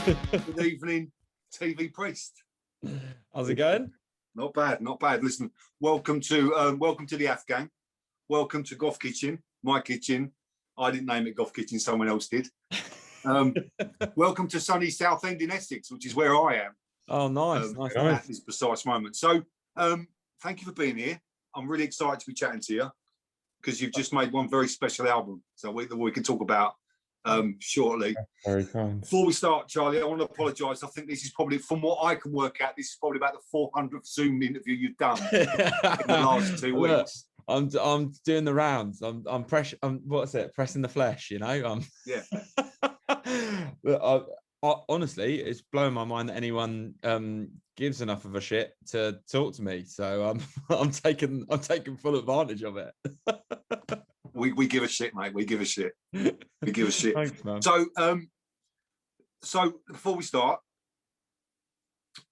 Good evening, TV priest. How's it going? Not bad, not bad. Listen, welcome to the Afghan. Welcome to Goth Kitchen, my kitchen. I didn't name it Goth Kitchen, someone else did. Welcome to sunny Southend in Essex, which is where I am. Oh, nice, nice. At this precise moment. So, thank you for being here. I'm really excited to be chatting to you because you've just made one very special album, so we can talk about shortly. Very kind. Before we start, Charlie, I want to apologise. I think this is probably, from what I can work out, this is probably about the 400th Zoom interview you've done in the last 2 weeks. I'm doing the rounds. I'm pressure. What's it? Pressing the flesh. You know. Yeah. Honestly, it's blowing my mind that anyone gives enough of a shit to talk to me. So I'm taking full advantage of it. We give a shit, mate. We give a shit. We give a shit. Thanks, man. So before we start,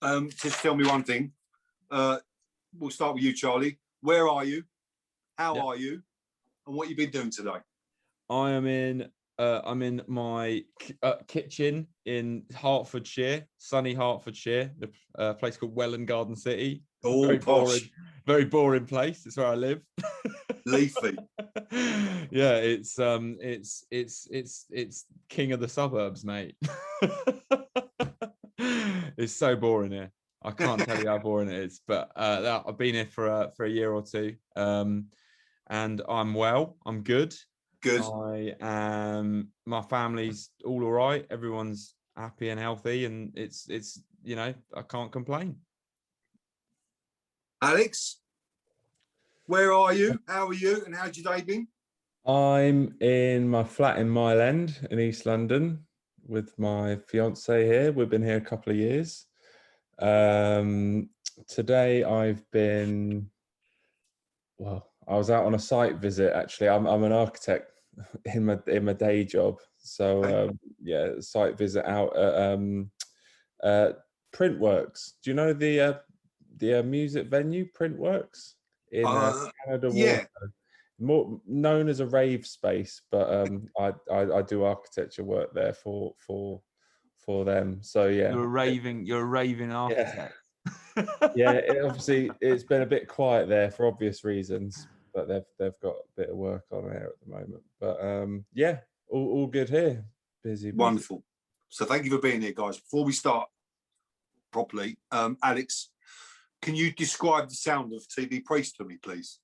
just tell me one thing. We'll start with you, Charlie. Where are you? How are you? And what you've been doing today? I'm in my kitchen in Hertfordshire, sunny Hertfordshire, a place called Welland Garden City. Oh, very boring place. It's where I live. Leafy. Yeah, it's king of the suburbs, mate. It's so boring here. I can't tell you how boring it is, but I've been here for a year or two, and I'm well. I'm good. Good. I am. My family's all right. Everyone's happy and healthy, and it's I can't complain. Alex, where are you? How are you? And how's your day been? I'm in my flat in Mile End in East London with my fiance here. We've been here a couple of years. Today I've been, I was out on a site visit actually. I'm an architect in my day job. So site visit out at Printworks. Do you know the music venue Printworks in Canada? Yeah. More known as a rave space, but I do architecture work there for them. So yeah, You're a raving architect. Yeah, obviously it's been a bit quiet there for obvious reasons, but they've got a bit of work on there at the moment. But all good here. Busy. Wonderful. So thank you for being here, guys. Before we start properly, Alex, can you describe the sound of TV Priest to me, please?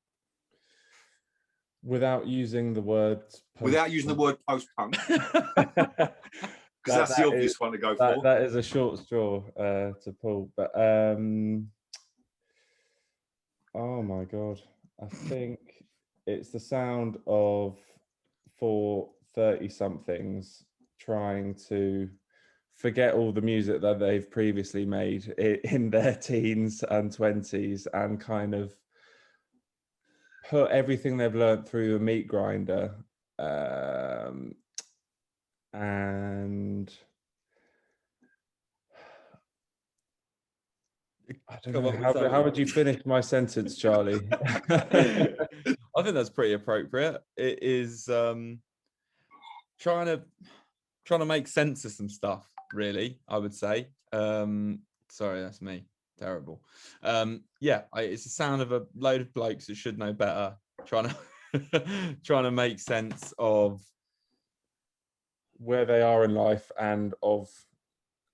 Without using the word post-punk. Because that's the obvious one to go for. That is a short straw to pull. But oh my God. I think it's the sound of 4 30-somethings trying to forget all the music that they've previously made in their teens and 20s and kind of put everything they've learned through a meat grinder, and I don't know, how would you finish my sentence, Charlie? I think that's pretty appropriate. It is trying to make sense of some stuff, really, I would say. Sorry, that's me. Terrible. It's the sound of a load of blokes that should know better trying to make sense of where they are in life and of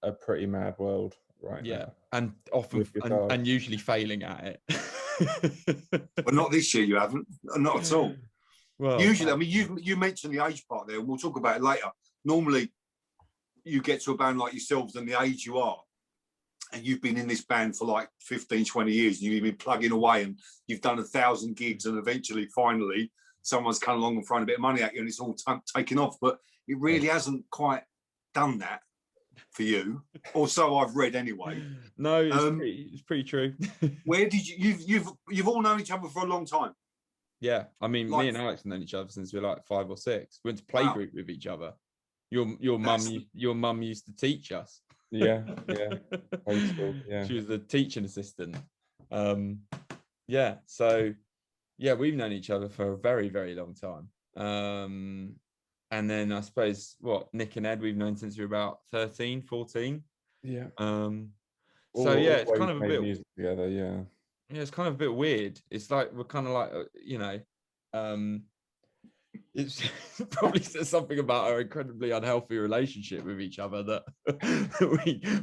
a pretty mad world right now. And often and usually failing at it. But not this year, you haven't. Not at all. Well, usually, I mean, you mentioned the age part there, and we'll talk about it later. Normally, you get to a band like yourselves and the age you are, and you've been in this band for like 15, 20 years, and you've been plugging away, and you've done 1,000 gigs, and eventually, finally, someone's come along and thrown a bit of money at you, and it's all taken off. But it really hasn't quite done that for you, or so I've read anyway. No, it's pretty true. Where did you've all known each other for a long time? Yeah, I mean, me and Alex have known each other since we were like 5 or 6. We went to playgroup with each other. Your mum used to teach us. Yeah. School, yeah. She was the teaching assistant. So we've known each other for a very, very long time. And then I suppose Nick and Ed we've known since we were about 13, 14. Yeah. So yeah, it's kind Always of a made bit music together. Yeah. yeah, it's kind of a bit weird. It's like we're kind of like it's probably says something about our incredibly unhealthy relationship with each other that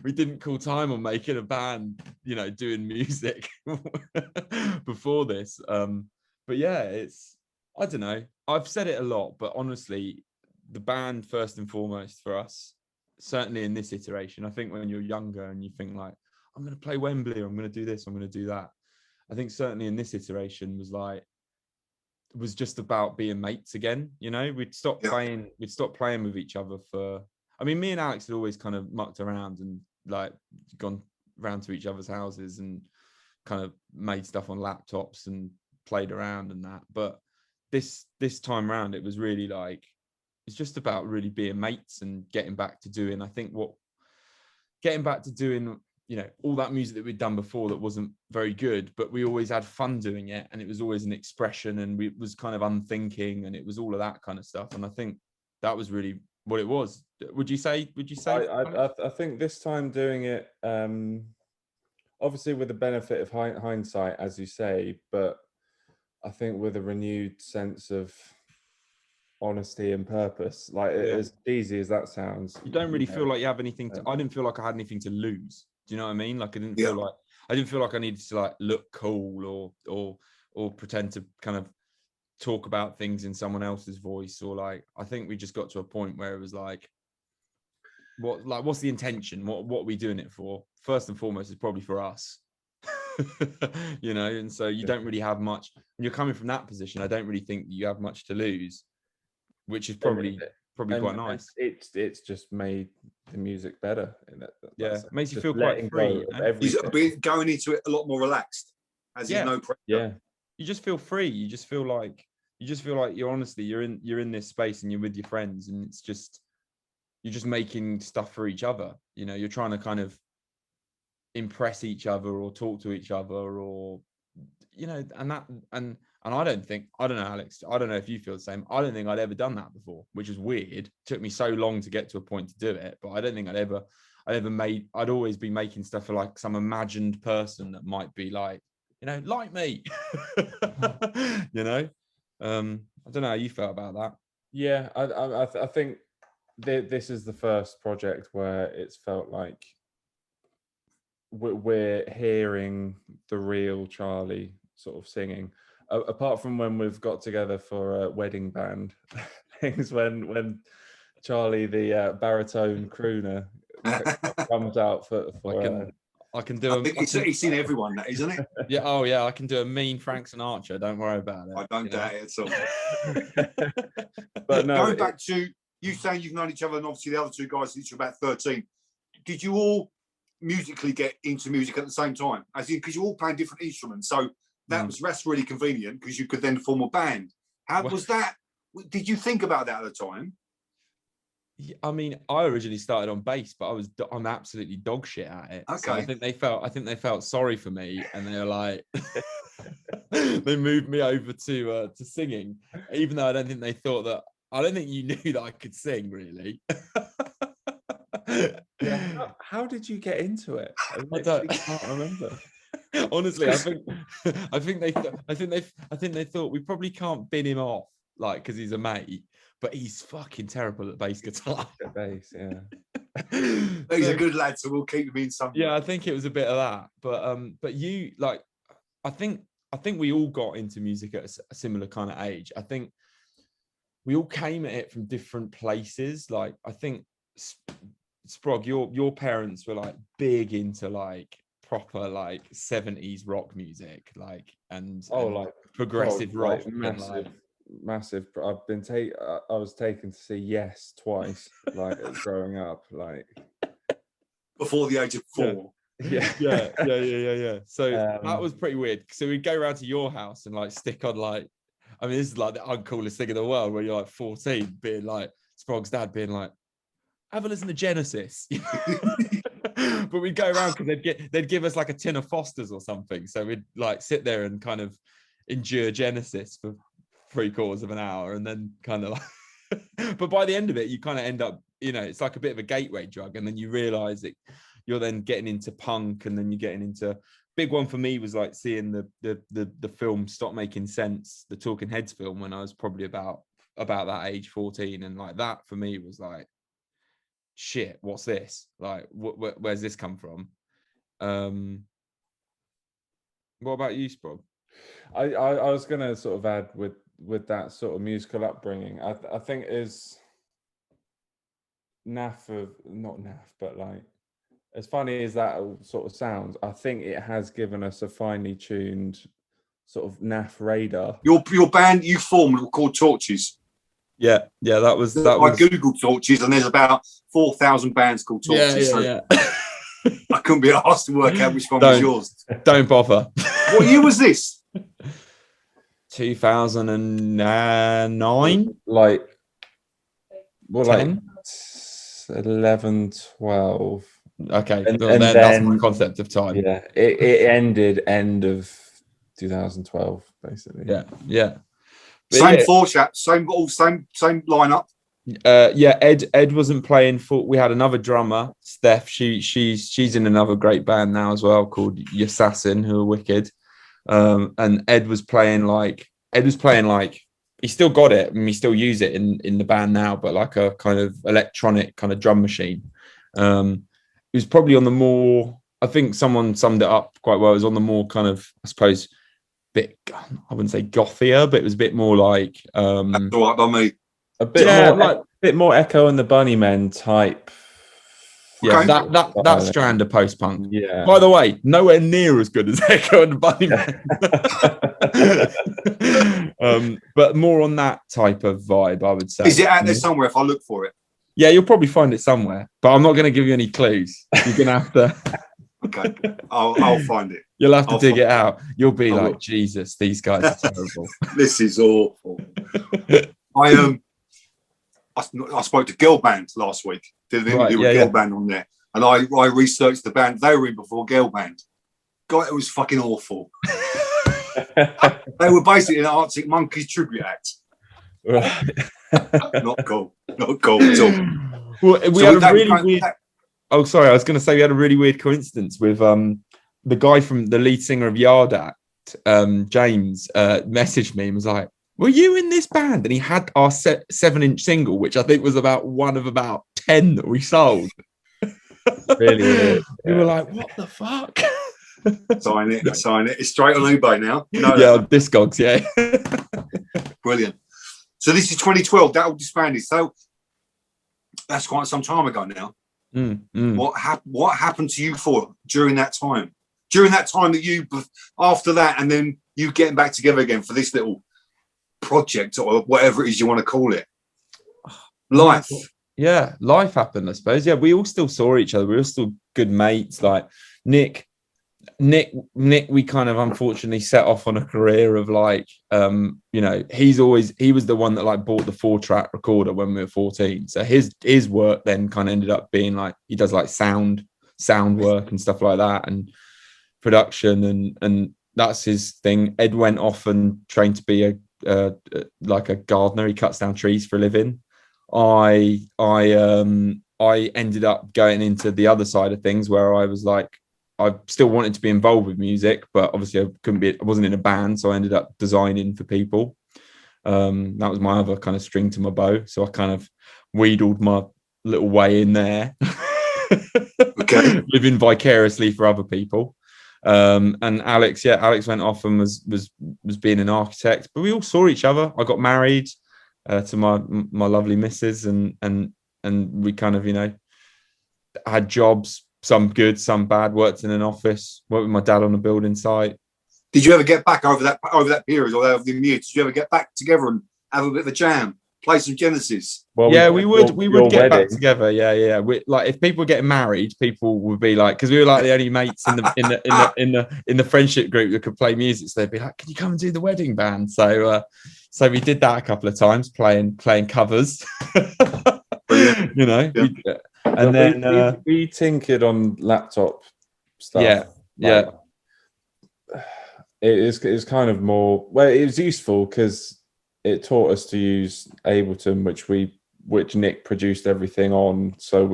we didn't call time on making a band, doing music before this. But yeah, it's, I don't know. I've said it a lot, but honestly, the band first and foremost for us, certainly in this iteration, I think when you're younger and you think like, I'm going to play Wembley, or I'm going to do this, I'm going to do that. I think certainly in this iteration was just about being mates again. We'd stopped playing with each other for, I mean, me and Alex had always kind of mucked around and like gone round to each other's houses and kind of made stuff on laptops and played around and that. But this time round, it was really like, it's just about really being mates and getting back to doing, all that music that we'd done before that wasn't very good, but we always had fun doing it, and it was always an expression, and it was kind of unthinking, and it was all of that kind of stuff. And I think that was really what it was. Would you say? I think this time doing it, obviously with the benefit of hindsight, as you say, but I think with a renewed sense of honesty and purpose, like as easy as that sounds, you don't really feel like you have anything to, I didn't feel like I had anything to lose. Do you know what I mean? Like I didn't feel like I needed to like look cool or pretend to kind of talk about things in someone else's voice, or like, I think we just got to a point where it was like, what's the intention? What are we doing it for? First and foremost, it's probably for us. And so you don't really have much when you're coming from that position. I don't really think you have much to lose, which is probably quite nice. It's just made the music better. Makes you feel quite free. Going into it a lot more relaxed, as in no pressure. Yeah, you just feel free. You just feel like you're in this space and you're with your friends, and it's just, you're just making stuff for each other. You're trying to kind of impress each other or talk to each other, or and I don't know, Alex, I don't know if you feel the same. I don't think I'd ever done that before, which is weird. It took me so long to get to a point to do it, but I don't think I'd always be making stuff for like some imagined person that might be like, like me. I don't know how you felt about that. Yeah, I think this is the first project where it's felt like we're hearing the real Charlie sort of singing. Apart from when we've got together for a wedding band things, when Charlie, the baritone crooner, comes out for I can do it's in everyone, that isn't it? Yeah. Oh yeah, I can do a mean Frank Sinatra. Don't worry about it. I don't doubt it at all. But no, going back to you saying you've known each other, and obviously the other two guys since you're about 13. Did you all musically get into music at the same time? As in, because you're all playing different instruments, so that's really convenient, because you could then form a band. How was that? Did you think about that at the time? I mean, I originally started on bass, but I'm absolutely dog shit at it. Okay. So I think they felt sorry for me, and they were like, they moved me over to singing, even though I don't think you knew that I could sing, really. Yeah. How did you get into it? I can't remember. Honestly, I think they thought we probably can't bin him off, like, because he's a mate, but he's fucking terrible at bass guitar. At bass, yeah. He's a good lad, so we'll keep him in some. Yeah, I think it was a bit of that, but you, like, I think we all got into music at a similar kind of age. I think we all came at it from different places. Like, I think Sprog, your parents were like big into like proper like 70s rock music, like, and like progressive rock, like, massive. I was taken to see Yes twice, like growing up, like before the age of 4. Yeah. So that was pretty weird. So we'd go around to your house and like stick on, like, I mean, this is like the uncoolest thing in the world, where you're like 14, being like, Sprog's dad being like, have a listen to Genesis. But we'd go around because they'd give us like a tin of Fosters or something. So we'd like sit there and kind of endure Genesis for 3/4 of an hour, and then kind of like But by the end of it, you kind of end up, it's like a bit of a gateway drug, and then you realize that you're then getting into punk, and then you're getting into. Big one for me was like seeing the film Stop Making Sense, the Talking Heads film, when I was probably about that age, 14, and like that for me was like, shit, what's this? Like, where's this come from? What about you, Spog? I was going to sort of add with that sort of musical upbringing. I think is not naff, but like, as funny as that sort of sounds, I think it has given us a finely tuned sort of naff radar. Your band you formed were called Torches. Yeah, that was. I googled Torches, and there's about 4,000 bands called Torches. Yeah. I couldn't be asked to work out which one was yours. Don't bother. What year was this? 2009. Like 10? like 11, 12. Okay, and then then that's my concept of time. Yeah, it ended end of 2012, basically. Yeah. But same four chaps, same lineup. Ed wasn't playing for. We had another drummer, Steph. She's in another great band now as well called Yassassin, who are wicked. And Ed was playing like he still got it, and we still use it in the band now, but like a kind of electronic kind of drum machine. It was probably on the more, I think someone summed it up quite well. It was on the more kind of, I suppose, bit, I wouldn't say gothier, but it was a bit more like That's all right by me. A bit more Echo and the Bunnymen type. Yeah, Okay. that strand of post-punk. Yeah. By the way, nowhere near as good as Echo and the Bunnymen. But more on that type of vibe, I would say. Is it out there somewhere if I look for it? Yeah, you'll probably find it somewhere, but I'm not going to give you any clues. You're going to have to. Okay, I'll find it. You'll have to dig it find out. You'll be I like, will. Jesus, these guys are terrible. This is awful. I spoke to Girl Band last week. Did an interview with Girl Band on there, and I researched the band they were in before Girl Band. God, it was fucking awful. They were basically an Arctic Monkeys tribute act. Not cool at all. Well, we had a really weird. Oh, sorry, I was going to say we had a really weird coincidence with the guy from the lead singer of Yard Act, James, messaged me and was like, "Were you in this band?" And he had our 7-inch single, which I think was about one of about 10 that we sold. Really weird. We were like, "What the fuck?" Sign it. It's straight on eBay now. Discogs, yeah. Brilliant. So this is 2012. That all disbanded. So that's quite some time ago now. What happened to you during that time? During that time that you, after that, and then you getting back together again for this little project or whatever it is you want to call it. Life. Yeah, life happened, I suppose. Yeah, we all still saw each other. We were still good mates. Like Nick, we kind of unfortunately set off on a career of like, he was the one that like bought the 4-track recorder when we were 14. So his work then kind of ended up being like, he does like sound work and stuff like that, and production, and that's his thing. Ed went off and trained to be like a gardener. He cuts down trees for a living. I ended up going into the other side of things where I was like, I still wanted to be involved with music, but obviously I wasn't in a band, so I ended up designing for people. That was my other kind of string to my bow. So I kind of wheedled my little way in there, Okay. living vicariously for other people. And Alex went off and was being an architect, but we all saw each other. I got married to my lovely missus, and we kind of, had jobs, some good, some bad, worked in an office, worked with my dad on a building site. Did you ever get back over that period or over the year? Did you ever get back together and have a bit of a jam, play some Genesis? Well, we would get back together. Yeah. Like if people were getting married, people would be like, because we were like the only mates in the friendship group that could play music. So they'd be like, "Can you come and do the wedding band?" So we did that a couple of times, playing covers. And then we tinkered on laptop stuff. It is kind of more, well, it was useful because it taught us to use Ableton, which Nick produced everything on. So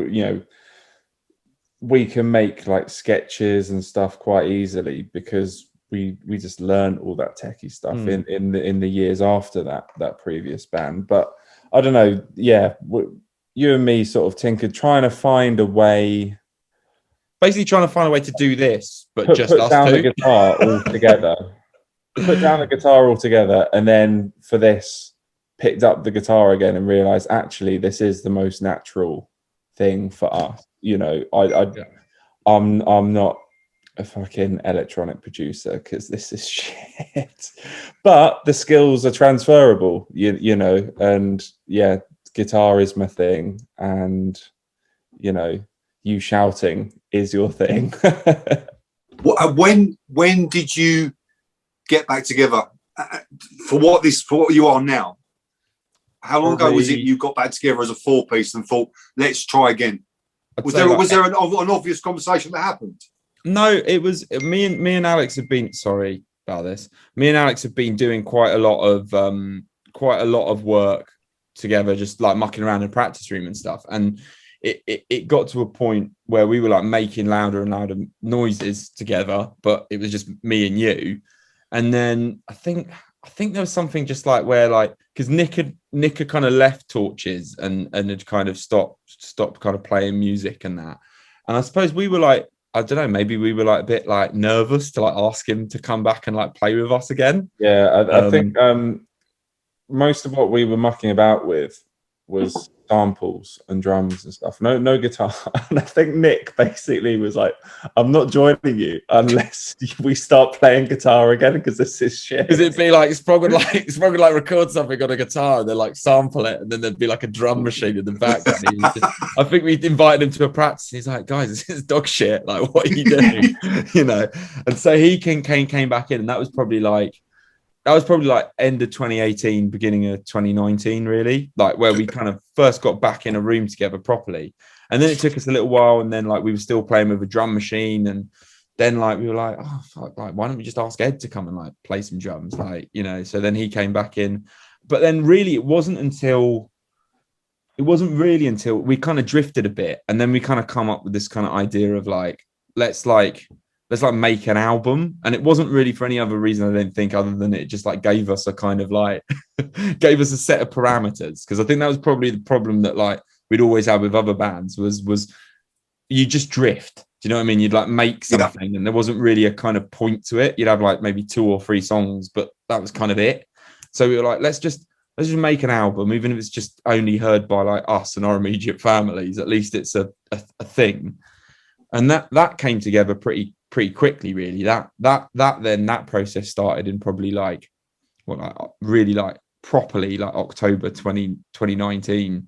we can make like sketches and stuff quite easily because we just learned all that techie stuff in the years after that previous band. But I don't know, yeah, you and me sort of tinkered, trying to find a way, basically trying to find a way to do this, but put just us down two. the guitar all together. Put down the guitar all together, and then for this, picked up the guitar again and realized actually this is the most natural thing for us. I'm not a fucking electronic producer because this is shit, but the skills are transferable, and yeah, guitar is my thing, and you shouting is your thing. When did you get back together for what you are now? How long ago was it you got back together as a 4-piece and thought, let's try again? Was there an obvious conversation that happened? No, it was me and Alex have been, sorry about this. Me and Alex have been doing quite a lot of work together, just like mucking around in practice room and stuff. And it got to a point where we were like making louder and louder noises together, but it was just me and you. And then I think there was something just like where, like, because Nick had kind of left Torches and had kind of stopped kind of playing music and that. And I suppose we were like, I don't know, maybe we were like a bit like nervous to like ask him to come back and like play with us again. Yeah, I think most of what we were mucking about with was samples and drums and stuff. No guitar. And I think Nick basically was like, I'm not joining you unless we start playing guitar again because this is shit. Because it'd be like Sprog would like record something on a guitar and then like sample it, and then there'd be like a drum machine in the background. I think we invited him to a practice. He's like, guys, this is dog shit. Like, what are you doing? And so he came back in, and that was probably like end of 2018, beginning of 2019, really, like where we kind of first got back in a room together properly. And then it took us a little while, and then like we were still playing with a drum machine, and then like we were like, oh fuck, like why don't we just ask Ed to come and like play some drums, like, so then he came back in. But then really it wasn't really until we kind of drifted a bit, and then we kind of come up with this kind of idea of like, let's make an album. And it wasn't really for any other reason, I don't think, other than it just like gave us a kind of like gave us a set of parameters. Because I think that was probably the problem that like we'd always had with other bands was you just drift. Do you know what I mean? You'd like make something and there wasn't really a kind of point to it. You'd have like maybe 2 or 3 songs, but that was kind of it. So we were like, let's just make an album, even if it's just only heard by like us and our immediate families. At least it's a thing. And that came together pretty quickly, really. That process started in probably like, really like properly like October 2019,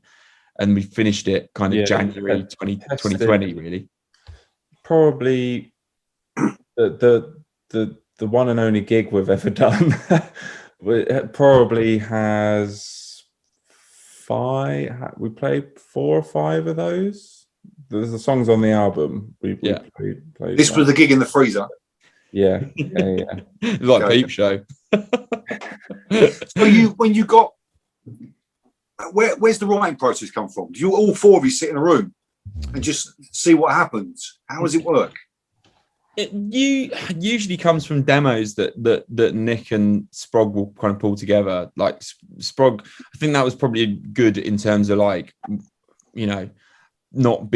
and we finished it kind of January 2020, really. Probably the one and only gig we've ever done. It probably has 5. We played 4 or 5 of those. There's the songs on the album. We played this was the gig in the freezer. Yeah. Like Peep Show. So when you got, where's the writing process come from? Do you all 4 of you sit in a room and just see what happens? How does it work? It usually comes from demos that Nick and Sprog will kind of pull together. Like Sprog, I think that was probably good in terms of like, not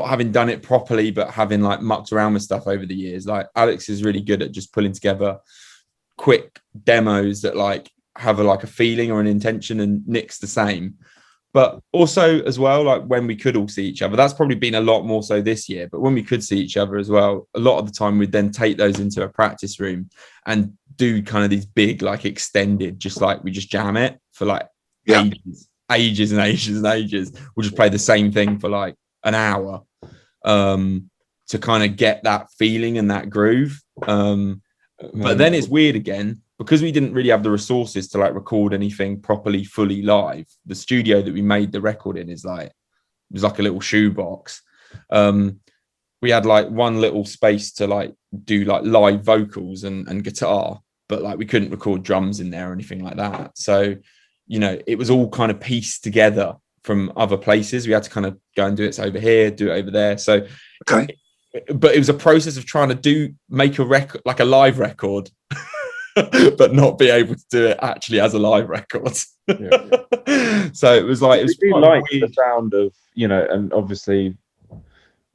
having done it properly, but having like mucked around with stuff over the years. Like Alex is really good at just pulling together quick demos that like have a feeling or an intention, and Nick's the same. But also as well, like when we could all see each other, that's probably been a lot more so this year, but when we could see each other as well, a lot of the time we'd then take those into a practice room and do kind of these big like extended, just like we just jam it for like ages and ages and ages. We'll just play the same thing for like an hour to kind of get that feeling and that groove. But then it's weird again, because we didn't really have the resources to like record anything properly, fully live. The studio that we made the record in was like a little shoebox. We had like one little space to like do like live vocals and guitar. but like we couldn't record drums in there or anything like that. So, you know, it was all kind of pieced together from other places. We had to kind of go and do it over here, do it over there. So, okay. But it was a process of trying to make a record, like a live record, but not be able to do it actually as a live record. So it was like, it was like the sound of, you know, and obviously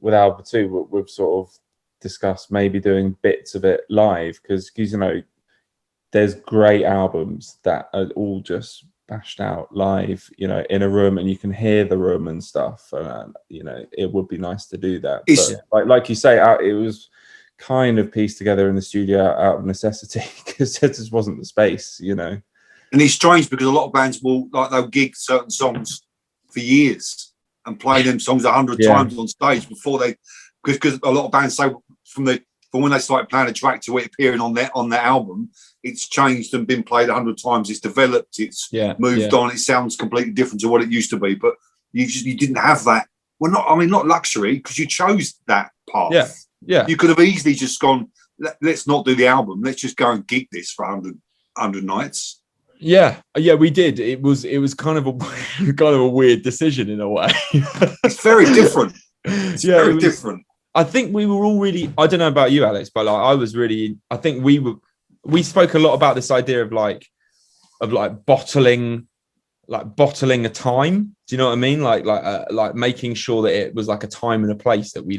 with Alba 2, we've sort of discussed maybe doing bits of it live, because you know, there's great albums that are all just bashed out live, you know, in a room, and you can hear the room and stuff. And you know, it would be nice to do that. But like you say, it was kind of pieced together in the studio out of necessity, because there just wasn't the space, you know. And it's strange because a lot of bands they'll gig certain songs for years and play them songs 100 times on stage before they, because a lot of bands say from when they started playing a track to it appearing on their album, it's changed and been played 100 times. It's developed. It's moved on. It sounds completely different to what it used to be. But you didn't have that. Well, not luxury, because you chose that path. Yeah. You could have easily just gone, let's not do the album. Let's just go and gig this for 100 nights. Yeah, we did. It was kind of a weird decision in a way. It's very different. It's very different. I think we were all really, I don't know about you, Alex, but like I think we spoke a lot about this idea of bottling a time. Do you know what I mean? Like making sure that it was like a time and a place that we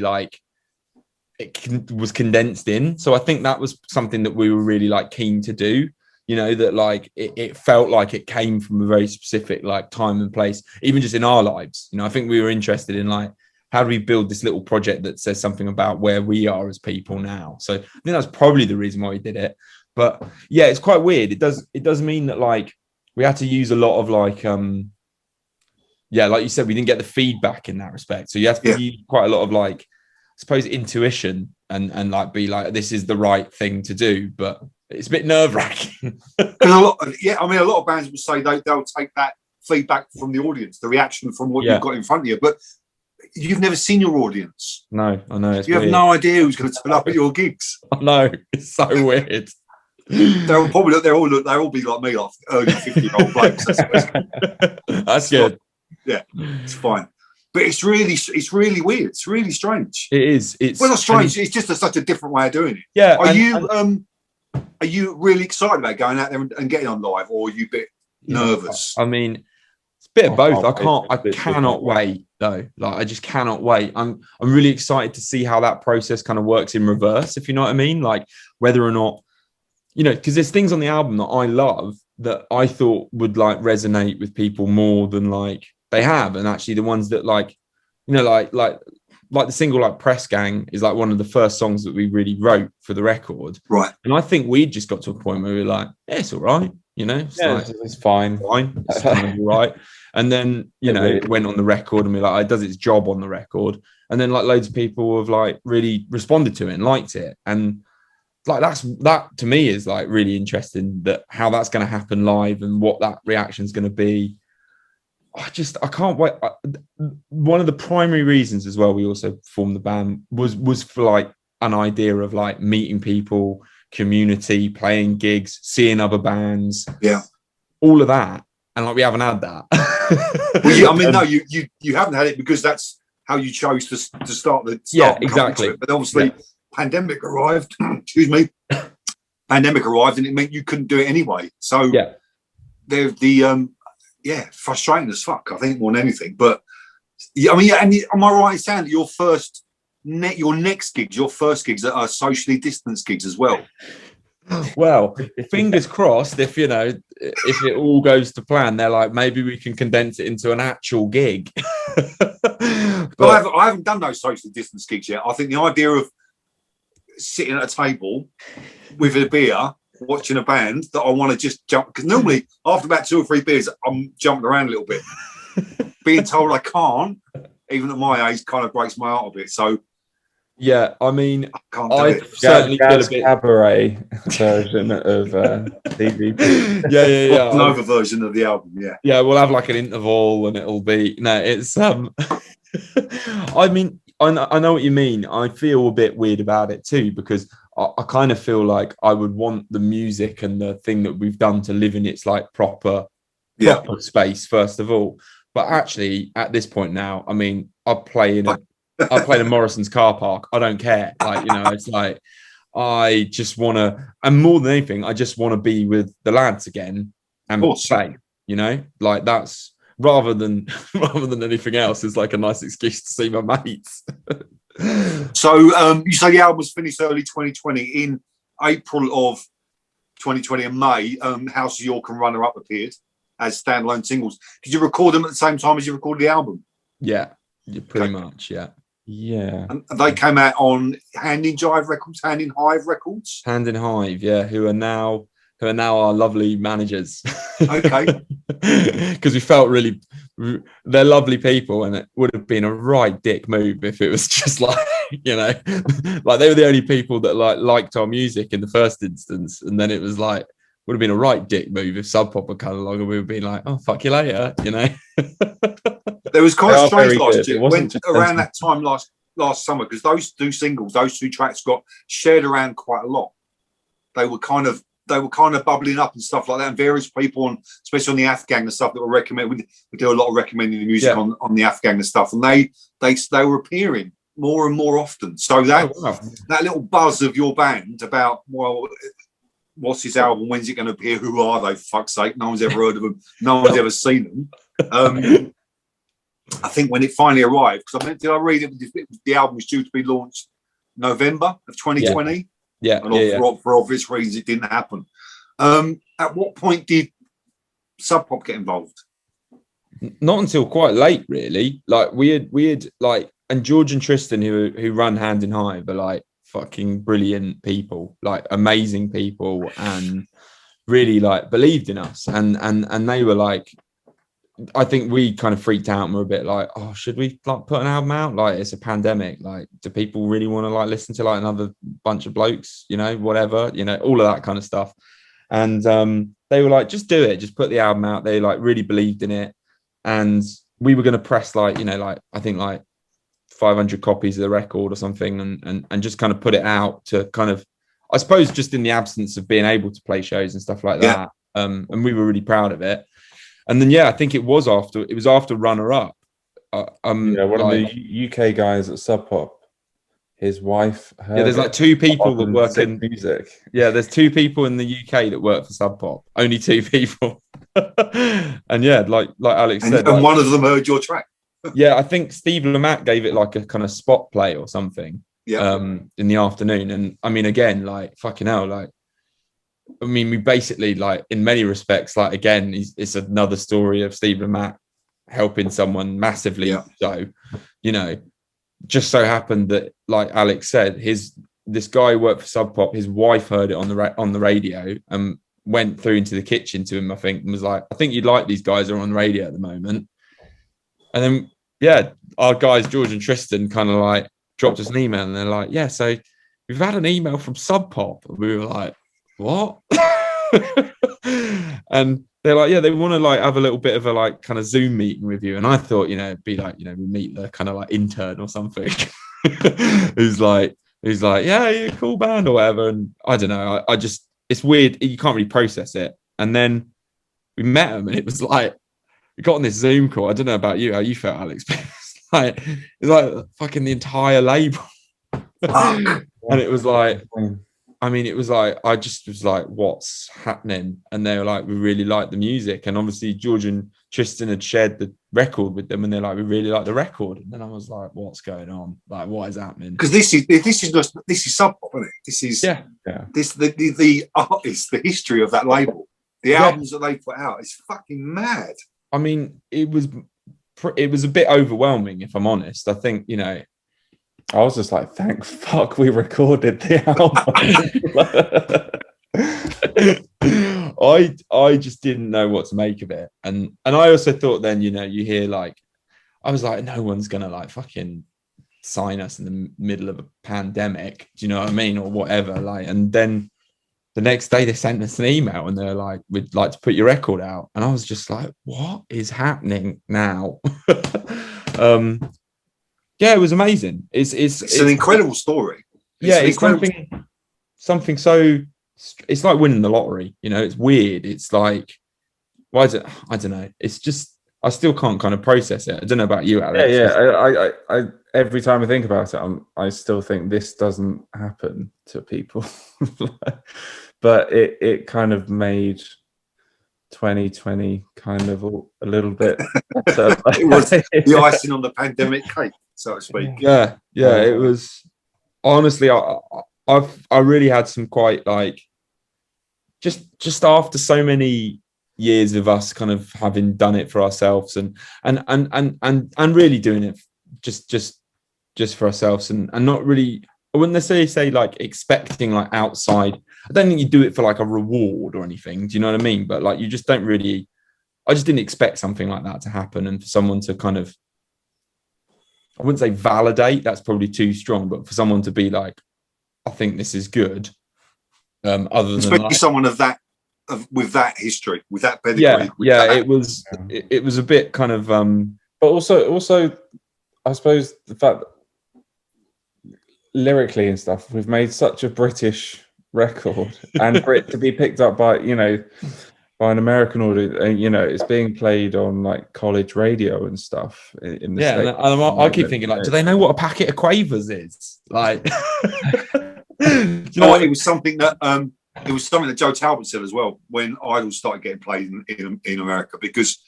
was condensed in. So I think that was something that we were really like keen to do. You know, that like it felt like it came from a very specific like time and place, even just in our lives. You know, I think we were interested in like, how do we build this little project that says something about where we are as people now? So I think that's probably the reason why we did it. But yeah, it's quite weird. It does mean that like we had to use a lot of like like you said, we didn't get the feedback in that respect. So you have to use quite a lot of like, I suppose, intuition and like be like, this is the right thing to do. But it's a bit nerve-wracking. A lot of bands will say they'll take that feedback from the audience, the reaction from what you've got in front of you. But you've never seen your audience. No, I know. You have no idea who's going to turn up at your gigs. I know. It's so weird. They'll all be like me, like early 50-year-old blokes. That's good. Yeah, it's fine. But it's really weird. It's really strange. It is. Well, not strange. It's just such a different way of doing it. Yeah. Are you really excited about going out there and getting on live, or are you a bit nervous? I mean, it's a bit of both. I cannot wait though. Like, I just cannot wait. I'm really excited to see how that process kind of works in reverse, if you know what I mean. Like whether or not, you know, because there's things on the album that I love that I thought would like resonate with people more than like they have, and actually the ones that like, you know, like the single like Press Gang is like one of the first songs that we really wrote for the record, right? And I think we just got to a point where we were like, it's all right, you know, it's fine, it's kind of all right. And then, you know, it went on the record and we're like, it does its job on the record. And then like loads of people have like really responded to it and liked it. And like that to me is like really interesting, that how that's going to happen live and what that reaction is going to be. I can't wait. One of the primary reasons as well we also formed the band was for like an idea of like meeting people, community, playing gigs, seeing other bands, all of that. And like we haven't had that. Well, I mean, no, you haven't had it because that's how you chose to start the exactly. But obviously, pandemic arrived. Excuse me. Pandemic arrived, and it meant you couldn't do it anyway. So frustrating as fuck, I think, more than anything. But I mean, am I right in saying that your first gigs are socially distanced gigs as well? Well, fingers crossed. If it all goes to plan, they're like, maybe we can condense it into an actual gig. But I haven't done those socially distanced gigs yet. I think the idea of sitting at a table with a beer, watching a band that I want to just jump, because normally after about 2 or 3 beers, I'm jumping around a little bit. Being told I can't, even at my age, kind of breaks my heart a bit. So. Yeah, I mean, I certainly feel a bit cabaret version of DVP. Yeah. Another version of the album. Yeah, we'll have like an interval, and it'll be it's. I mean, I know what you mean. I feel a bit weird about it too, because I kind of feel like I would want the music and the thing that we've done to live in its like proper space first of all. But actually, at this point now, I mean, I play in Morrison's car park. I don't care. Like, you know, it's like I just want to, and more than anything, I just want to be with the lads again and play. You know, like that's rather than anything else. It's like a nice excuse to see my mates. So you say the album was finished early 2020. In April of 2020 and May, House of York and Runner Up appeared as standalone singles. Did you record them at the same time as you recorded the album? Yeah, pretty much. Yeah. And they came out on Hand in Hive Records. Hand in Hive, yeah, who are now our lovely managers. Okay. Because we felt really, they're lovely people, and it would have been a right dick move if it was just like, you know, like they were the only people that liked our music in the first instance, and then it was like, would have been a right dick move if Sub Pop had come along and we would be like, oh, fuck you later, you know. There was quite strange last year. When around that time last summer, because those two tracks got shared around quite a lot. They were kind of bubbling up and stuff like that, and various people, and especially on the Afghan and stuff that were recommended. We do a lot of recommending the music on the Afghan and stuff, and they were appearing more and more often. So that little buzz of your band about, well, what's this album? When's it going to appear? Who are they? For fuck's sake, no one's ever heard of them. No one's ever seen them. I think when it finally arrived, because did I read it? The album was due to be launched November of 2020. For obvious reasons, it didn't happen. At what point did Sub Pop get involved? Not until quite late, really. Like we had like, and George and Tristan, who run Hand in Hive, are like fucking brilliant people, like amazing people, and really like believed in us. And they were like, I think we kind of freaked out and were a bit like, oh, should we like put an album out? Like, it's a pandemic. Like, do people really want to like listen to like another bunch of blokes, you know, whatever, you know, all of that kind of stuff. And they were like, just do it, just put the album out. They like really believed in it. And we were going to press like, you know, like I think like 500 copies of the record or something, and just kind of put it out to kind of, I suppose, just in the absence of being able to play shows and stuff like that. And we were really proud of it. And then, it was after Runner Up. One of the UK guys at Sub Pop, his wife. There's like two people that work in music. Yeah, there's two people in the UK that work for Sub Pop. Only two people. And like Alex said, and one of them heard your track. I think Steve Lamacq gave it like a kind of spot play or something. In the afternoon. And I mean, again, like fucking hell, like, I mean, we basically, like, in many respects, like, again, it's another story of Steve Lamacq helping someone massively. So, you know, just so happened that, like Alex said, this guy worked for Sub Pop. His wife heard it on the radio and went through into the kitchen to him, I think, and was like, I think you'd like these guys are on the radio at the moment. And then, our guys, George and Tristan, kind of like dropped us an email, and they're like, so we've had an email from Sub Pop. And we were like, what? And they're like, they want to like have a little bit of a like kind of Zoom meeting with you. And I thought, you know, it'd be like, you know, we meet the kind of like intern or something who's like, yeah, cool band or whatever. And I don't know, I just, it's weird, you can't really process it. And then we met them, and it was like, we got on this Zoom call. I don't know about you, how you felt, Alex, but it's like fucking the entire label. And it was like, I mean, it was like, I just was like, what's happening? And they were like, we really like the music. And obviously George and Tristan had shared the record with them, and they're like, we really like the record. And then I was like, what's going on? Like, what is happening? Because this is Sub Pop, isn't it? This is the artist, the history of that label, the albums that they put out. It's fucking mad. I mean, it was a bit overwhelming, if I'm honest. I think, you know, I was just like, thank fuck we recorded the album. I just didn't know what to make of it. And I also thought then, you know, you hear like, I was like, no one's gonna like fucking sign us in the middle of a pandemic. Do you know what I mean? Or whatever. Like, and then the next day they sent us an email and they're like, we'd like to put your record out. And I was just like, what is happening now? It was amazing. It's an incredible story. It's something something so, it's like winning the lottery, you know. It's weird. It's like, why is it? I don't know. It's just, I still can't kind of process it. I don't know about you, Alex. I every time I think about it, I still think this doesn't happen to people. But it kind of made 2020 kind of a little bit better. It was the icing on the pandemic cake, so to speak. Yeah, it was, honestly, I really had some quite, like, just after so many years of us kind of having done it for ourselves and really doing it just for ourselves, and not really, I wouldn't necessarily say like expecting like outside. I don't think you do it for like a reward or anything. Do you know what I mean? But like, you just don't really, I just didn't expect something like that to happen, and for someone to kind of, I wouldn't say validate, that's probably too strong, but for someone to be like, I think this is good. Other than especially like, someone with that history, with that pedigree. It was a bit kind of but also I suppose the fact that lyrically and stuff, we've made such a British record, and for it to be picked up by, you know, by an American audience, and you know, it's being played on like college radio and stuff in the States. And I keep thinking, like, do they know what a packet of Quavers is? Like, you know what? It was something that Joe Talbot said as well when Idols started getting played in America, because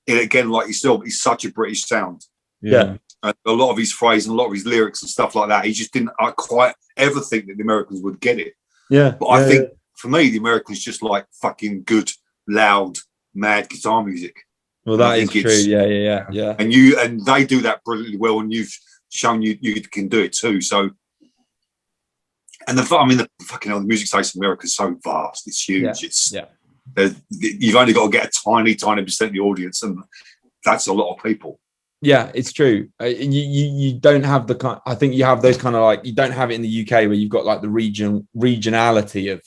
again, like yourself, he's such a British sound. Yeah. A lot of his phrase and a lot of his lyrics and stuff like that, he just didn't quite ever think that the Americans would get it. Yeah. But I think for me, the Americans just like fucking good, loud, mad guitar music. Well, that is true. Yeah. And they do that brilliantly well, and you've shown you can do it too. So, and the fucking the music space in America is so vast. It's huge. You've only got to get a tiny percent of the audience, and that's a lot of people. Yeah, it's true. You don't have the kind. I think you have those kind of, like, you don't have it in the UK where you've got like the regionality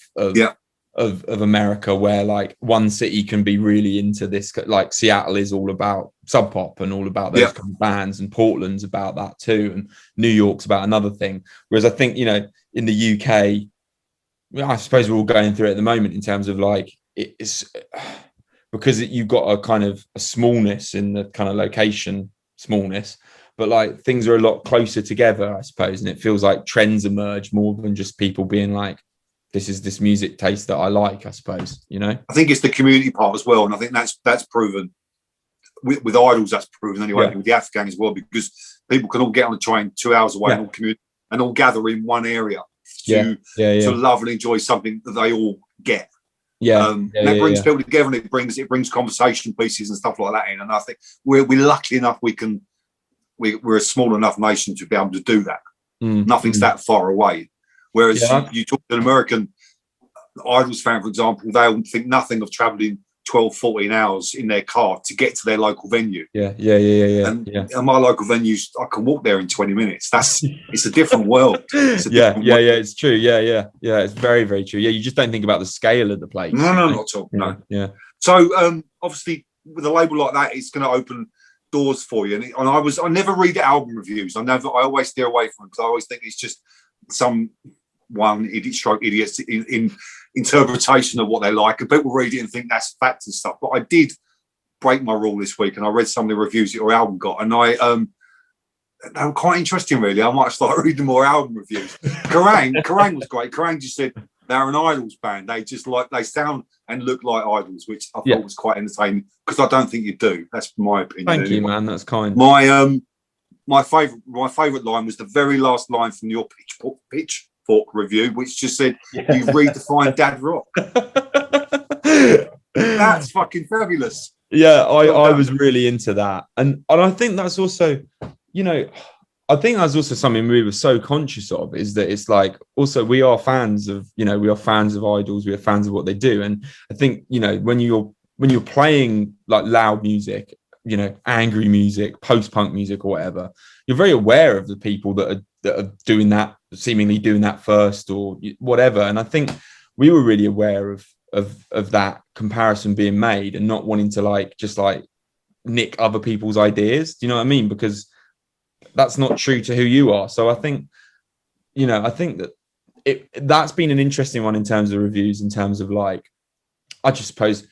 of America, where like one city can be really into this. Like Seattle is all about Sub Pop and all about those kind of bands, and Portland's about that too, and New York's about another thing. Whereas I think, you know, in the UK, I suppose we're all going through it at the moment in terms of like, it's because you've got a kind of a smallness in the kind of location smallness, but like things are a lot closer together, I suppose, and it feels like trends emerge more than just people being like, this is this music taste that I like, I suppose, you know. I think it's the community part as well, and I think that's proven with Idols. That's proven anyway with the Afghan as well, because people can all get on the train 2 hours away and all commute and all gather in one area to love and enjoy something that they all get. That brings people together, and it brings conversation pieces and stuff like that in. And I think we're lucky enough we're a small enough nation to be able to do that. Nothing's that far away. Whereas you talk to an American Idols fan, for example, they'll think nothing of traveling 12, 14 hours in their car to get to their local venue. And my local venues, I can walk there in 20 minutes. It's a different world. It's true. It's very, very true. You just don't think about the scale of the place. No, not at all. No. So obviously with a label like that, it's going to open doors for you. And I never read the album reviews. I always steer away from them, because I always think it's just idiots in interpretation of what they like, and people read it and think that's fact and stuff. But I did break my rule this week, and I read some of the reviews that your album got, and they were quite interesting, really. I might start reading more album reviews. Kerrang was great. Kerrang just said they're an Idols band. They sound and look like Idols, which I thought was quite entertaining, because I don't think you do. That's my opinion. Thank you, man. That's kind. My favourite line was the very last line from your Pitchfork review, which just said, "You redefined dad rock." That's fucking fabulous. Yeah, I was really into that, and I think that's also, you know, I think that's also something we were so conscious of, is that it's like, also we are fans of Idols, we are fans of what they do, and I think, you know, when you're playing like loud music, you know, angry music, post-punk music or whatever, you're very aware of the people that are doing that, seemingly doing that first or whatever. And I think we were really aware of that comparison being made, and not wanting to like just like nick other people's ideas. Do you know what I mean? Because that's not true to who you are. So I think that that's been an interesting one in terms of reviews, in terms of like, I just suppose.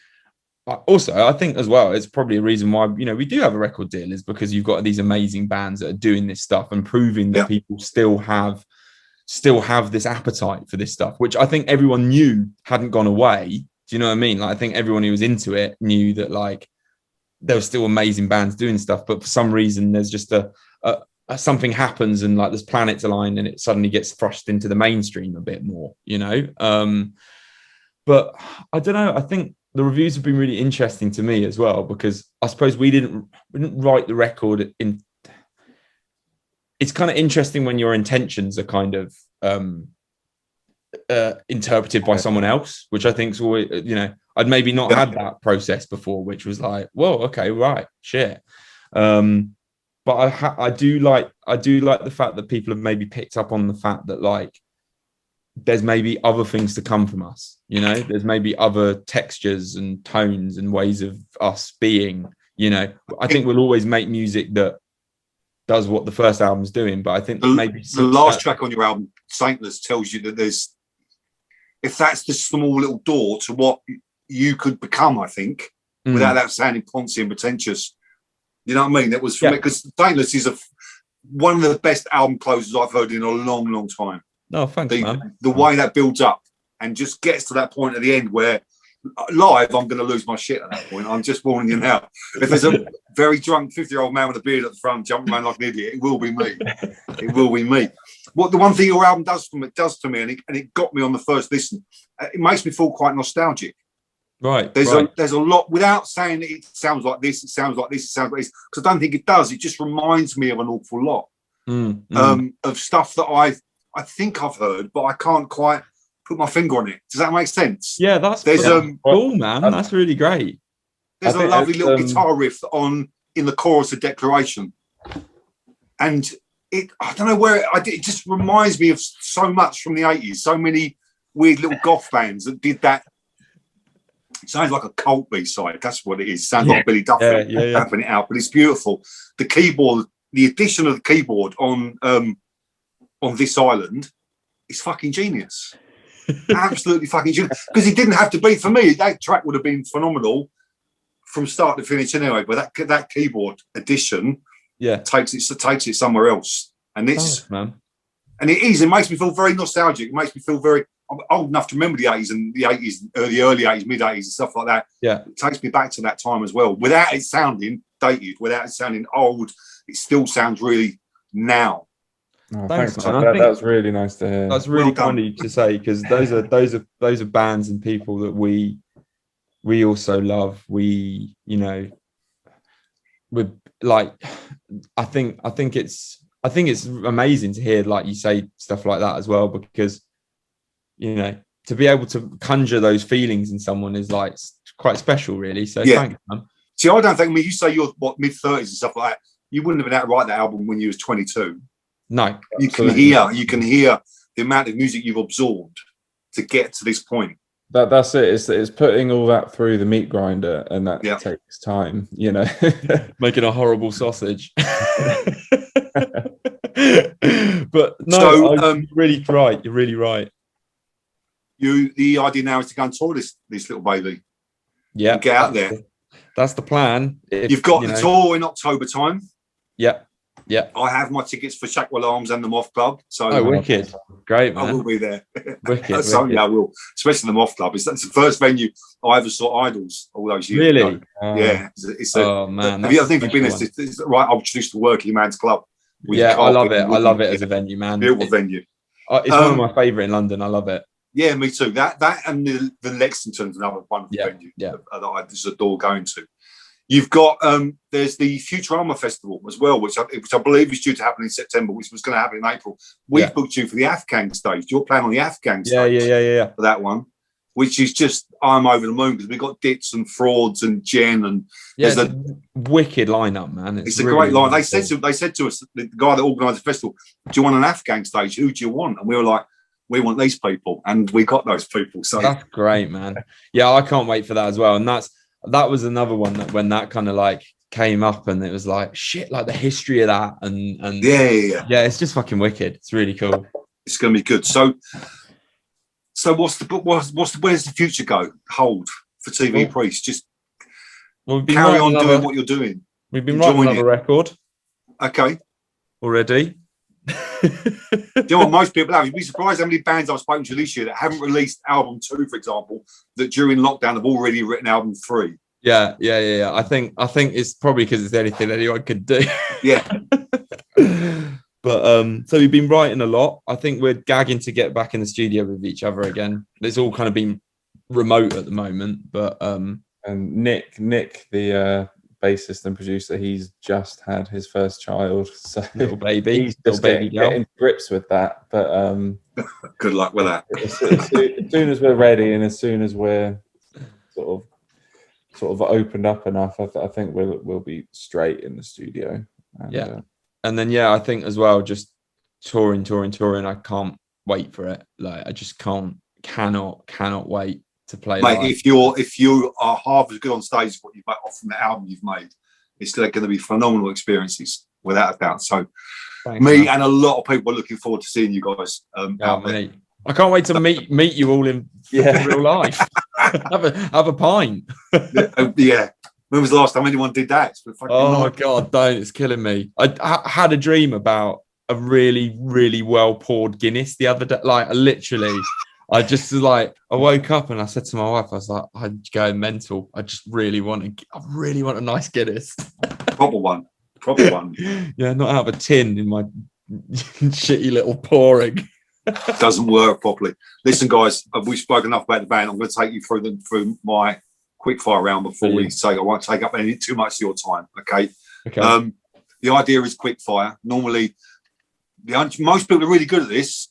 Also, I think as well, it's probably a reason why, you know, we do have a record deal, is because you've got these amazing bands that are doing this stuff and proving that people still have this appetite for this stuff, which I think everyone knew hadn't gone away. Do you know what I mean? Like, I think everyone who was into it knew that like there were still amazing bands doing stuff, but for some reason there's just something happens and like this planets align and it suddenly gets thrust into the mainstream a bit more, you know. But I don't know. I think the reviews have been really interesting to me as well, because I suppose we didn't write the record in. It's kind of interesting when your intentions are kind of interpreted by someone else, which I think's always, you know, I'd maybe not had that process before, which was like, whoa, okay, right, shit. But I do like the fact that people have maybe picked up on the fact that like there's maybe other things to come from us, you know, there's maybe other textures and tones and ways of us being, you know. I think we'll always make music that does what the first album's doing, but I think maybe the last track on your album, Saintless, tells you that there's, if that's the small little door to what you could become, I think, without that sounding poncy and pretentious. You know what I mean? That was for me, because Saintless is one of the best album closers I've heard in a long, long time. No, thanks, man. The way that builds up and just gets to that point at the end where live, I'm going to lose my shit at that point. I'm just warning you now. If there's a very drunk 50-year-old man with a beard at the front jumping around like an idiot, it will be me. It will be me. What the one thing your album does to me, and it got me on the first listen, it makes me feel quite nostalgic. Right. There's a lot, without saying it sounds like this, it sounds like this, it sounds like this, because I don't think it does. It just reminds me of an awful lot of stuff that I think I've heard, but I can't quite put my finger on it. Does that make sense? Yeah, that's cool, man. That's really great. There's a lovely little guitar riff in the chorus of Declaration, and I don't know where it just reminds me of so much from the 80s. So many weird little goth bands that did that. It sounds like a cult B-side. That's what it is. It sounds like Billy Duffy tapping it out, but it's beautiful. The keyboard, the addition of the keyboard on This Island is fucking genius. Absolutely fucking genius. Because it didn't have to be, for me, that track would have been phenomenal from start to finish anyway, but that keyboard addition takes it somewhere else. And it's man. And it makes me feel very nostalgic. It makes me feel very, I'm old enough to remember the 80s and the early 80s, mid 80s and stuff like that. Yeah. It takes me back to that time as well. Without it sounding dated, without it sounding old, it still sounds really now. Oh, thanks, man. That was really nice to hear. That's really kind of you to say, because those are bands and people that we also love. We, you know, we're like, I think it's amazing to hear, like you say, stuff like that as well, because, you know, to be able to conjure those feelings in someone is like quite special, really. So thanks, man. See, I don't think, mid 30s and stuff like that, you wouldn't have been able to write that album when you was 22. No, you can hear the amount of music you've absorbed to get to this point. That's it. It's putting all that through the meat grinder, and that takes time, you know. Making a horrible sausage. But no, you're really right. You're really right. The idea now is to go and tour this little baby. Yeah, and get out there. That's the plan. You've got the tour in October time. Yeah. Yeah, I have my tickets for Shackwell Arms and the Moth Club. So wicked, great, man. I will be there. Wicked, I will, especially the Moth Club. It's the first venue I ever saw Idols all those years really ago. Yeah, man. I think you've been it's right. I've introduced the working man's club. I love it. I love it as a venue, man. Beautiful venue. It's one of my favourite in London. I love it. Yeah, me too. That and the Lexington's another wonderful venue. Yeah, that I just adore going to. You've got there's the Futurama Festival as well, which I believe is due to happen in September, which was going to happen in April. We've booked you for the Afghan stage. You're playing on the Afghan stage. Yeah. For that one, which is just, I'm over the moon, because we've got Ditz and Frauds and Jen and there's a wicked lineup, man. It's a really great line. They said to us, the guy that organised the festival, do you want an Afghan stage? Who do you want? And we were like, we want these people, and we got those people. So that's great, man. Yeah, I can't wait for that as well. And that was another one that when that kind of like came up, and it was like shit, like the history of that, and yeah, it's just fucking wicked. It's really cool. It's going to be good. So So where's the future hold for TV Priest? Just carry on doing what you're doing. We've been writing another record. Okay. Already. Do you know what most people have? You'd be surprised how many bands I've spoken to this year that haven't released album 2, for example, that during lockdown have already written album 3. Yeah. I think it's probably because it's anything anyone could do. Yeah. But so we've been writing a lot. I think we're gagging to get back in the studio with each other again. It's all kind of been remote at the moment, but and Nick, the bassist and producer, he's just had his first child, so little baby, he's just getting grips with that. But good luck with that. As soon as we're ready, and as soon as we're sort of opened up enough, I think we'll be straight in the studio. And, and then I think as well, just touring. I can't wait for it. Like I just cannot wait to play. Mate, if you are half as good on stage as what you've got off from the album you've made, it's going to be phenomenal experiences, without a doubt. So thanks, me and a lot of people are looking forward to seeing you guys out there. I can't wait to meet you all in real life. have a pint. Yeah. When was the last time anyone did that? My God, don't. It's killing me. I had a dream about a really, really well poured Guinness the other day. Like, I just I woke up and I said to my wife, I was like, I'm going mental. I really want a nice Guinness. Proper one. Yeah, not out of a tin in my shitty little pouring. Doesn't work properly. Listen, guys, we've spoken enough about the band. I'm going to take you through my quickfire round before we say I won't take up too much of your time. Okay. The idea is quickfire. Normally, most people are really good at this.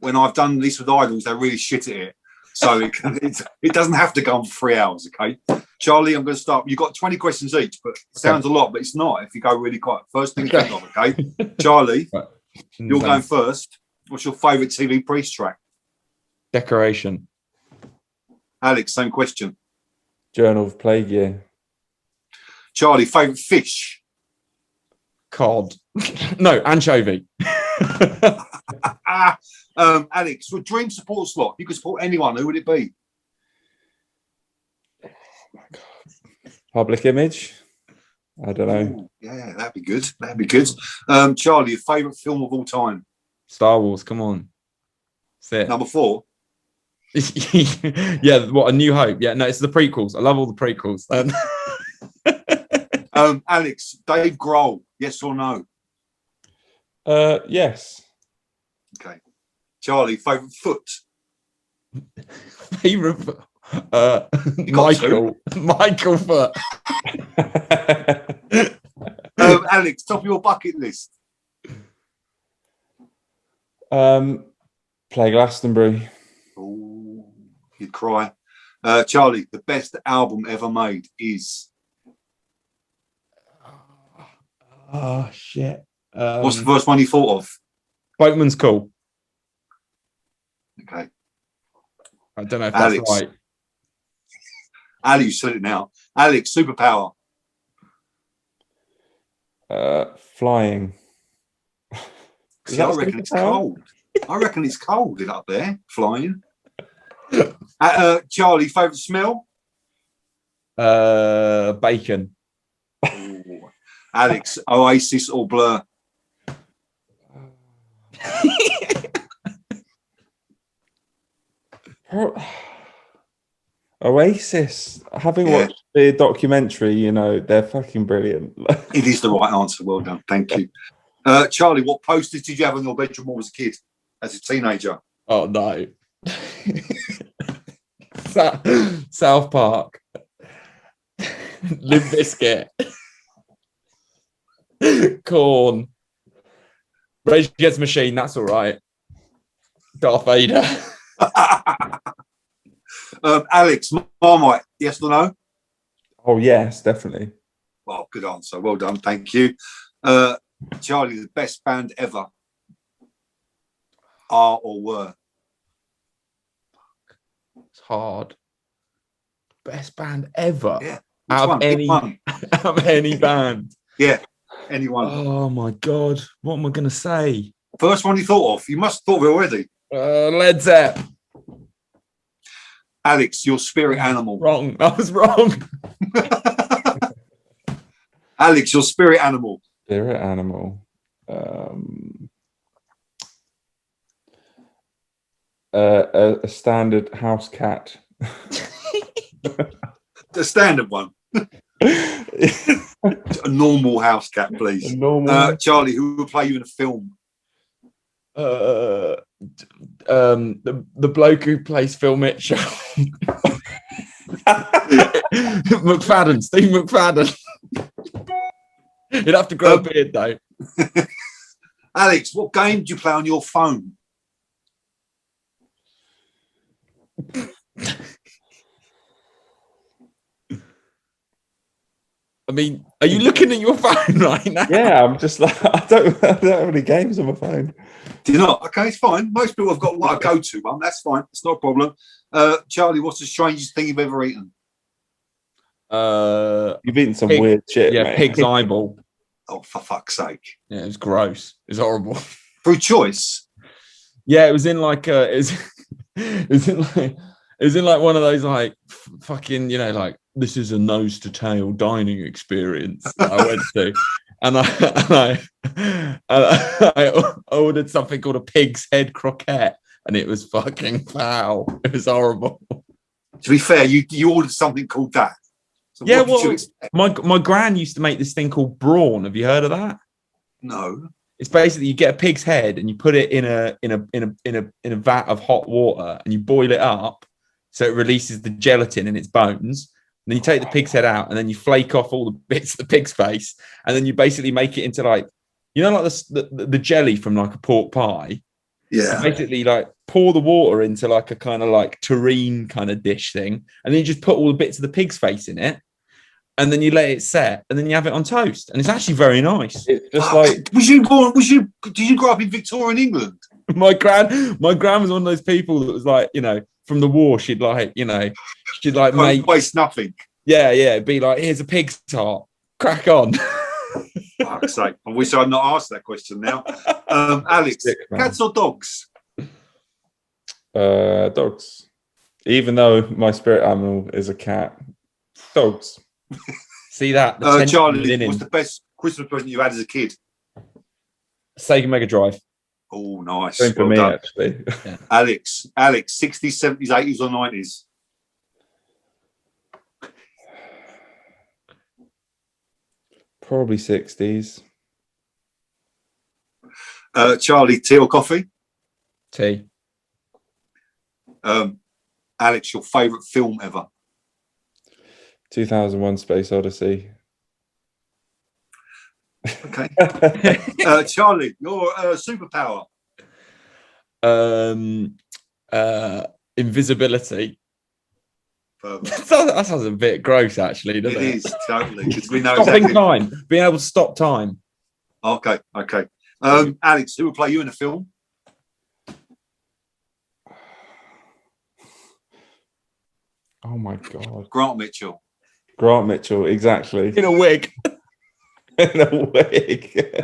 When I've done this with idols, they're really shit at it. So it doesn't have to go on for 3 hours. Okay, Charlie, I'm going to start. You've got 20 questions each, but it sounds a lot, but it's not if you go really quiet. First thing you think of, okay? Charlie, you're going first. What's your favourite TV Priest track? Decoration. Alex, same question. Journal of Plague Year. Charlie, favourite fish? Cod. No, anchovy. Alex, your dream support slot. If you could support anyone, who would it be? Oh my God. Public Image. I don't know. Ooh, yeah, that'd be good. Charlie, your favourite film of all time? Star Wars. Come on. That's it. Number 4. Yeah, what, A New Hope? Yeah, no, it's the prequels. I love all the prequels. Alex, Dave Grohl, yes or no? Yes. Okay. Charlie, favourite foot? Favourite foot? Michael Foot. Alex, top of your bucket list? Play Glastonbury. Oh, you'd cry. Charlie, the best album ever made is? Oh, shit. What's the first one you thought of? Boatman's Call. Okay. I don't know if Alex, that's right. Ali, you said it now. Alex, superpower? Flying. See, I reckon it's cold. I reckon it's cold up there, flying. Charlie, favourite smell? Bacon. Ooh. Alex, Oasis or Blur? Oasis. Having watched the documentary, they're fucking brilliant. It is the right answer. Well done. Thank you. Charlie, what posters did you have on your bedroom wall as a kid, as a teenager? Oh, no. South Park. Limp Bizkit. Corn. Rage Against the Machine, that's all right. Darth Vader. Alex, Marmite, yes or no? Oh, yes, definitely. Well, good answer. Well done. Thank you. Charlie, the best band ever? Are or were? It's hard. Best band ever? Yeah. Out of any band? Yeah, anyone. Oh, my God. What am I going to say? First one you thought of? You must have thought of it already. Led Zepp. Alex, your spirit animal. Wrong. I was wrong. Alex, your spirit animal. Spirit animal. A standard house cat. The standard one. A normal house cat, please. A normal. Charlie, who will play you in a film? The bloke who plays Phil Mitchell. McFadden, Steve McFadden. You'd have to grow a beard though. Alex, what game do you play on your phone? I mean, are you looking at your phone right now? Yeah, I'm just like, I don't have any games on my phone. Do you not? Okay, it's fine. Most people have got what a go-to one. That's fine. It's not a problem. Charlie, what's the strangest thing you've ever eaten? You've eaten some weird shit. Yeah, mate. pig's eyeball. Oh, for fuck's sake! Yeah, it was gross. It was horrible. Through choice. Yeah, it was in like it was in like one of those like fucking, you know, like this is a nose to tail dining experience that I went to, and I ordered something called a pig's head croquette, and it was fucking foul. It was horrible. To be fair, you ordered something called that. So Yeah, what did you well, expect? my gran used to make this thing called brawn. Have you heard of that? No. It's basically you get a pig's head and you put it in a vat of hot water and you boil it up so it releases the gelatin in its bones. And then you take the pig's head out and then you flake off all the bits of the pig's face, and then you basically make it into like, you know, like the jelly from like a pork pie. Yeah. You basically like pour the water into like a kind of like terrine kind of dish thing, and then you just put all the bits of the pig's face in it, and then you let it set, and then you have it on toast, and it's actually very nice. It's just like, did you grow up in Victorian England? My gran was one of those people that was like, you know, from the war, she'd like make Waste nothing. yeah, it'd be like, here's a pig's heart, crack on. Fuck's sake. I wish I'd not asked that question now. Alex, cats or dogs? dogs. Even though my spirit animal is a cat, dogs. See that? Charlie, what's the best Christmas present you had as a kid? Sega Mega Drive. Oh, nice. Same for Well me, done. actually. Yeah. Alex, 60s, 70s, 80s, or 90s? Probably 60s. Charlie, tea or coffee? Tea. Alex, your favourite film ever? 2001 Space Odyssey. Okay. Charlie, your superpower? Invisibility. Perfect. That sounds a bit gross, actually, doesn't it? It is, totally. Because we know Stopping exactly. time. Being able to stop time. Okay. Alex, who will play you in a film? Oh my God. Grant Mitchell. Grant Mitchell, exactly. In a wig. In a wig.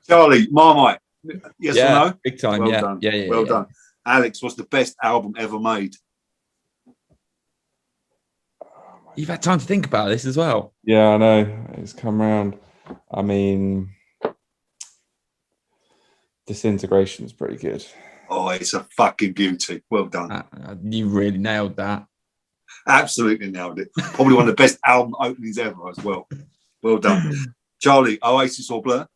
Charlie, Marmite. Yes or no? Big time. Well Yeah. done. Yeah. Well done. Alex, what's the best album ever made? You've had time to think about this as well. Yeah, I know. It's come round. I mean, Disintegration is pretty good. Oh, it's a fucking beauty. Well done. You really nailed that. Absolutely nailed it. Probably one of the best album openings ever as well. Well done. Charlie, Oasis or Blur?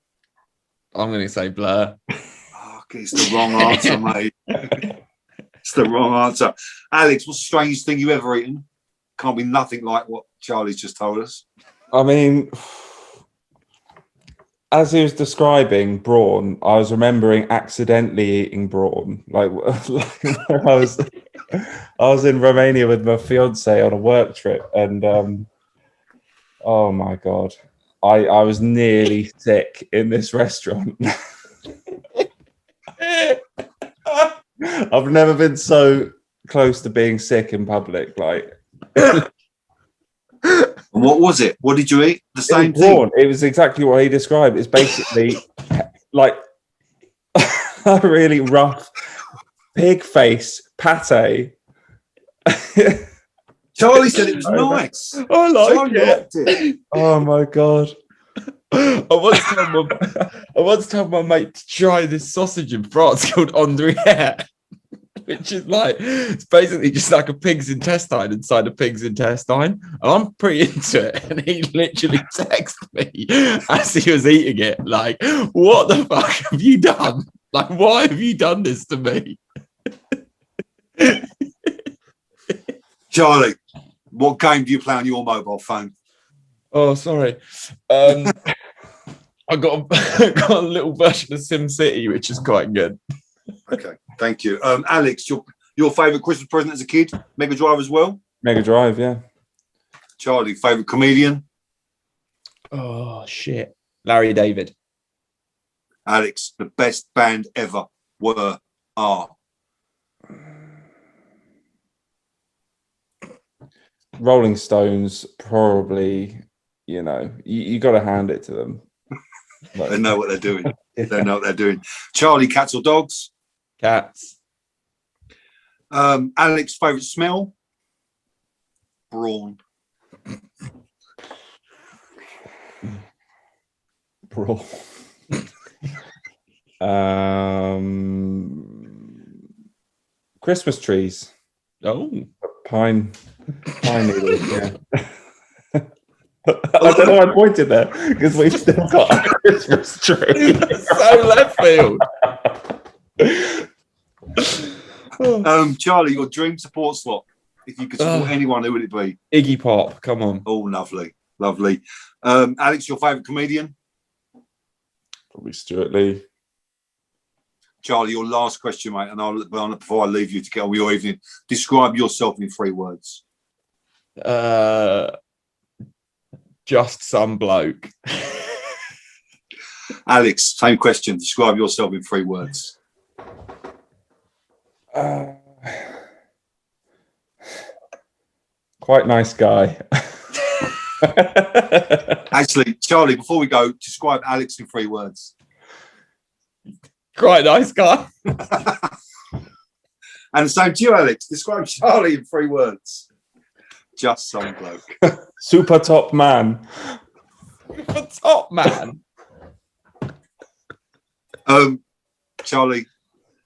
I'm going to say Blur. Oh, it's the wrong answer, mate. It's the wrong answer. Alex, what's the strangest thing you ever eaten? Can't be nothing like what Charlie's just told us. I mean, as he was describing brawn, I was remembering accidentally eating brawn. Like I was in Romania with my fiance on a work trip, and oh my God, I was nearly sick in this restaurant. I've never been so close to being sick in public. Like, What was it? What did you eat? The same brawn. thing. It was exactly what he described. It's basically like a really rough pig face pate Charlie said it was nice. I like Charlie it. liked it. Oh my god. I once told my mate to try this sausage in France called Andrière, which is like, it's basically just like a pig's intestine inside a pig's intestine. And I'm pretty into it. And he literally texted me as he was eating it, like, what the fuck have you done? Like, why have you done this to me? Charlie, what game do you play on your mobile phone? Oh, sorry. I got a little version of SimCity, which is quite good. Okay, thank you. Alex, your favourite Christmas present as a kid? Mega Drive as well? Mega Drive, yeah. Charlie, favourite comedian? Oh, shit. Larry David. Alex, the best band ever are. Rolling Stones, probably, you know, you got to hand it to them. Like, They know what they're doing. They know what they're doing. Charlie, cats or dogs? Cats. Alex, favourite smell? Brawn. Bro. Christmas trees. Oh. Pine needles, yeah. I don't know why I pointed there, because we've still got a Christmas tree. So left field. Charlie, your dream support slot. If you could support anyone, who would it be? Iggy Pop, come on. Oh, lovely. Lovely. Alex, your favourite comedian? Probably Stuart Lee. Charlie, your last question, mate, and before I leave you to get on with your evening, describe yourself in 3 words. Just some bloke. Alex, same question. Describe yourself in 3 words. Quite nice guy. Actually, Charlie, before we go, describe Alex in 3 words. Quite nice guy. And the same to you, Alex. Describe Charlie in 3 words. Just some bloke. Super top man. The top man. Charlie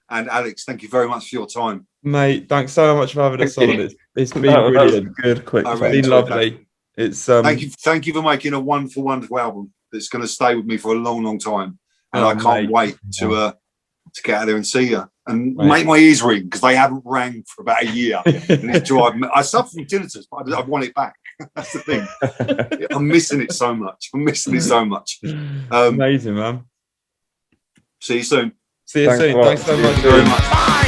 and Alex, thank you very much for your time. Mate, thanks so much for having us Thank on. you. It's been That was brilliant. good, quick. I It's really been enjoyed lovely. It's Thank you for making a wonderful album that's going to stay with me for a long, long time. And I can't mate. wait to get out there and see you and Mate. make my ears ring, because they haven't rang for about a year. And it's driving me. I suffer from tinnitus, but I want it back. That's the thing. I'm missing it so much. amazing, man. See you soon. See you Thanks soon. a lot. Thanks so See you much. soon. Very much.